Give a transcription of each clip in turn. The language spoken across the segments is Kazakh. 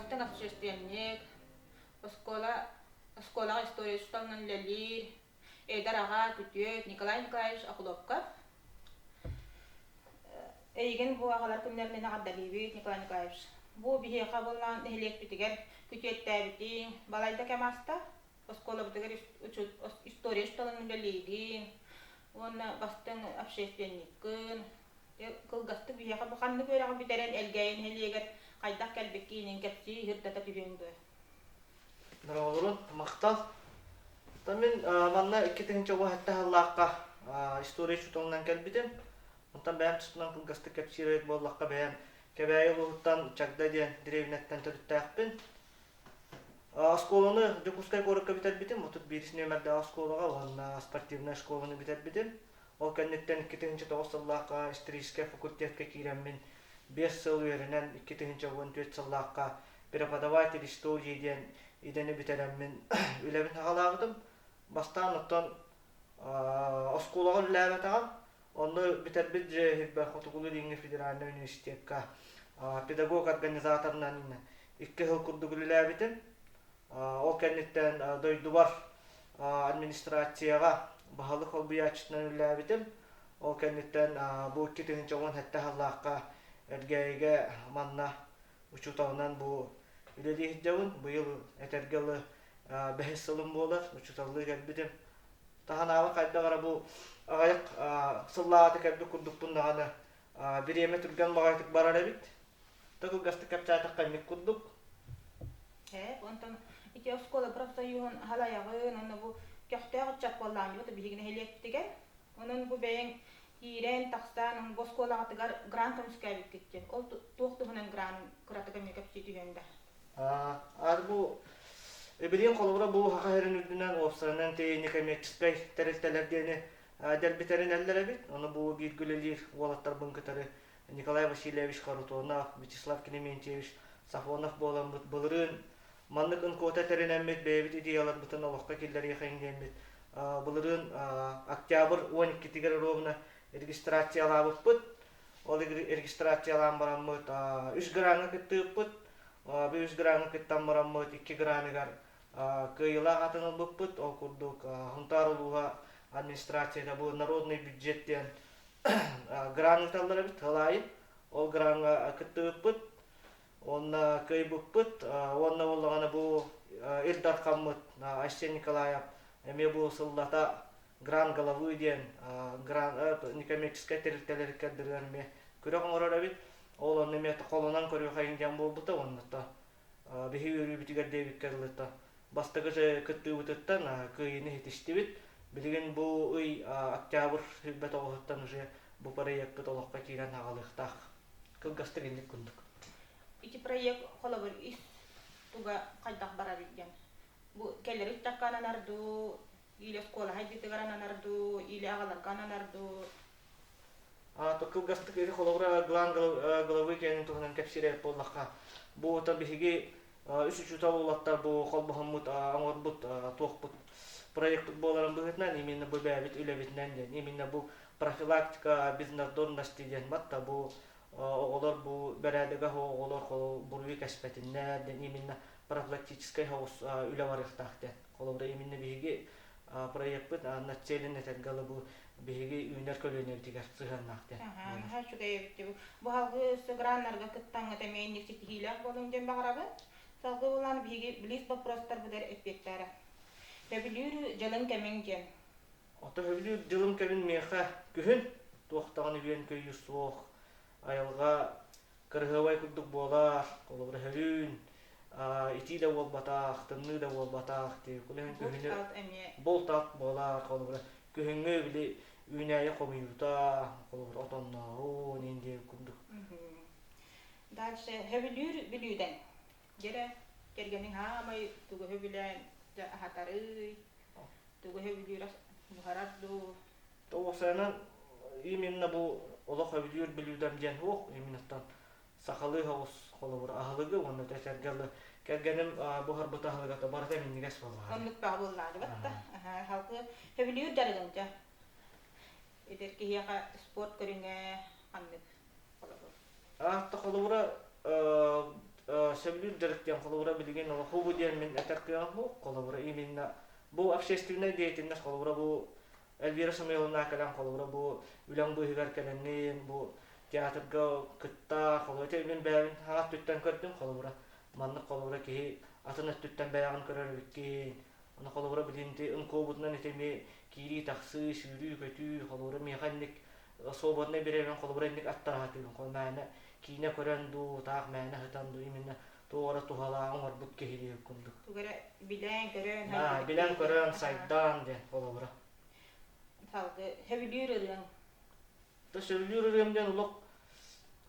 Кылгастын общественник, школа история штаннан лели, Эйдар ага күтүөт Николай Николаевич Акуловка. Эйген бу агалар күннәрне нагадалыбыт Николай Николаевич. Бу бихе кабылган эхлек битигер күтүөттәбитин балайда кемаста. Школа битигер история штаннан лели. Онна бастын общественниккын кылгасты бихе кабылганны көрәгә битерен элгәйен хелегер кайдак кәлбеккинен кепси хирдата түбеңдө. Нұрғылырын, мақтал. Мен манна 2-нче уақытта халлаққа история шутоңнан кәлбедім. Онтан бәйім тұстынан кылгасты кәпсирет боллаққа бәйім кәбәйі ұлғыттан чагда ден деревінеттен түріттәқпін. Асколаны Дюкускай көрікке бітәлбедім. Отыт берісіне өмірді асколаға, онна спортивная школаны бітәлбедім. Ол кәннеттен 2-нче тоғысыллаққа исторический факультетке кейренмен 5 сыл өрінен 2-нче 14 сыллаққа преподаватель истории ден идени битереммин үлебин хагалагдым. Бастан оттон осколага үлебетагам. Онны битербит же хиббе хотугулу деңге федеральный университетка педагог организаторунан 2 жыл курдук үлебитим. Ол кеннеттен дойдубар администрацияга баалык олбуячтынан үлебитим. Ол кеннеттен бу 2-нче он хетте халлакка эргейге манна учутауынан бу Үлелиһит жауын бұйыл әтергелі бәхес сылым болар, ұчыталы кәлбідім. Тағанағы қайдағара бұл ағайық сыллағаты кәлбі күрдік бұндағаны бір еме түрген мағайтық барар әбіт. Тұғыл ғасты кәпчатық қаймек күрдік. Онтан ите оскола профсоюзын халаяғын, оны бұл кәқтәғі чат болған жоғыты бігіне хелеттіген. Оның бұл бәйін Ирен тақсан бұл осколағатығар гран көміскәбік кеткен. Ол тоқтығынан гран күратыға мекәпчі түйенді. Арбу эбилин колобра бу хахайрын үдүнөн офсанан тейни коммерческий терелтелердени делбитерин эллеребит. Оны бу биргүлелер уолаттар бынкытары Николай Васильевич Харутонов, Вячеслав Клементьевич Сафонов болан былырын маннык ынкота теренеммет бэбит идеялар бутын олоққа келдер яхайнгенмет. Былырын октябрь 12-тигер ровно регистрациялабыппыт. Ол регистрациялан бараммыт 3 гранга кыттыппыт. Бүйіз граны кеттен мұраммыд 2 граныгар кыйыла қатыныл бұппыт, ол күрдік ғынтар ұлуға администрацияда бұл народный бюджеттен граны талдары біт, ғылайын, ол гранға күтті бұппыт, онна кый бұппыт, онна олығаны бұл Илдар қаммыд, Айсен Николаев, әме бұл сыллата гран головы ден, некоммерческий территориялар кәддіргенме күрек оңырар біт, ол оны меті қолынан көрі қайынден болбыта онныта. Бехи өрі бітігер дейбік кәрліта. Бастығы жа күтті өтіттен көйіні хетішті біт. Білген бұл ұй октябр хүлбет олғыттан жа бұл проект олыққа кейрен ағалықтақ. Кылғасты кендік күндік. Ити проект қолы бір ис туға қайдақ бара білген. Бұл кәлер үттаққанан арду, илі скола хайдетігаран арду, илі ағаларқанан арду. Кылгастык эри хологра глан головы кенин тугунан кепсирет боллакка. Бу табиги 3 табулаттар бу колбахмут аңорбут токпут проекттик боларын быгытнан именно бу бәбит үлебитнен ден. Именно бу профилактика безнадзорности ден матта бу олар бу берәдеге олар кол бурви каспетиннен ден именно профилактический хаус үлебарыктак ден. Колобра именно биги проект бит нацелен этенгалы бу биги үнер көлөнөр тигер сыганнакты. Ха шугай бит. Бу халгы сыграннарга кыттаңга темейник ситилак болун дем багарабы. Салгы булан биги билис вопростар бидер эппеттары. Тебилүр жалын кеменген. Ата хөбүлүр жылым кебин меха күһүн токтаганы биен көйү суох. Айылга кыргыбай курдук бола, колобра хөрүн. Ити да болбатак, тынны да болбатак деп кулен көһүнө болтак бола колобра. Көһүнгө били үнәйе комуюта, колобра отонно нинде курдук. Дальше хөбүлүр билүүден. Жере кергенин хамай тугу хөбүлен хатары. Тугу хөбүлүр бухаратду. Тоосана именно бу олох хөбүлүр билүүден ден хох, именно тан сахалы хаус колобра ахлыгы оны тәсәргәле кергеним бухар бутахлыга барда миннигәс була. Онлук багыллар батта. Халкы хөбүлүр дәргәнчә. Эдерки яга спорт көрүнгө андык колобра. Колобра Söylür direkten kolabora bilgin o hubu diyen min eterkiyan bu kolabora iminna bu общественный деятельность kolabora bu Elvira Samayoluna kalan kolabora bu ulan bu higar kalannin bu teatrga kıtta kolabora temin bärin hagat tütten kördüm kolabora manlık kolabora ki atını tütten bärin körör bikkin ona kolabora bilinti ın kobutnan etemi kiri taksı sürü kötü kolabora mekanik sobotna biremen kolabora indik attara hatırın kolmana kine korandu taak mana hatandu iminna tuora tuhalaan warbut kehili kunduk Tugara bilen görön bilen koran saydan de kolabora salgı hebilürürün ta söylüyorum ulok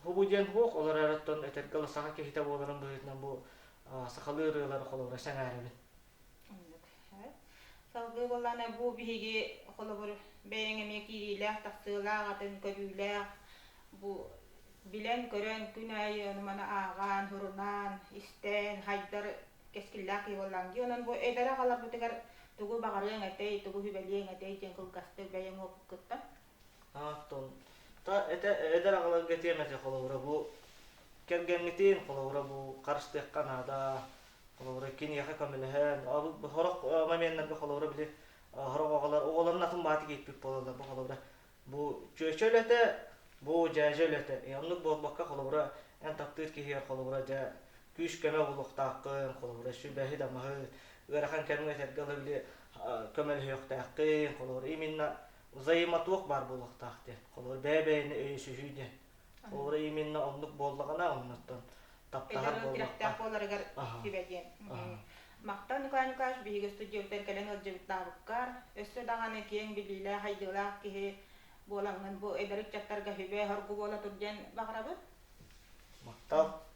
hubujen hok olar aratton eterkala saka ke hitap olaran böyütnen bu sakalırlar kolabora sangarabin salgı bollana bu bihigi kolabor beğenge mekiriler taksılar atın körüler bu bilen görön günay numana ağan hurunan isten haydar keskillaki bollangi onan bu edara kalar bu tegar tugu bagarın etey tugu hübeliyen etey cenkul gastı beyen opukutta ton ta eder akalar getiyemete kolabora bu kergengitin kolabora bu karıştık kanada kolabora kini yaka kamilehen abu horok mamenler bu kolabora bile horok akalar oğlanın atın batı gittik bolanda bu kolabora bu çöçölete bu jajölete yanlık bol bakka kolabora en takdir ki hier kolabora ja küş keme buluk takkın kolabora şu behi de mahı garakan kerme tergalı bile kömel yok takkın kolabora iminna zayımatlıq var buluk taktı kolabora bebeyini öysü hüyde kolabora iminna onluk bollagana onnattan taptahar edara bollakta direktah bolargar hübeliyen maktan kankaş bihigi stüdyoten kelen öjübitler bukkar össö dağane kiyen biliyle haydılar ki bolangan bu edarik chattarga hübe hargu bola turjen bakrabı maktab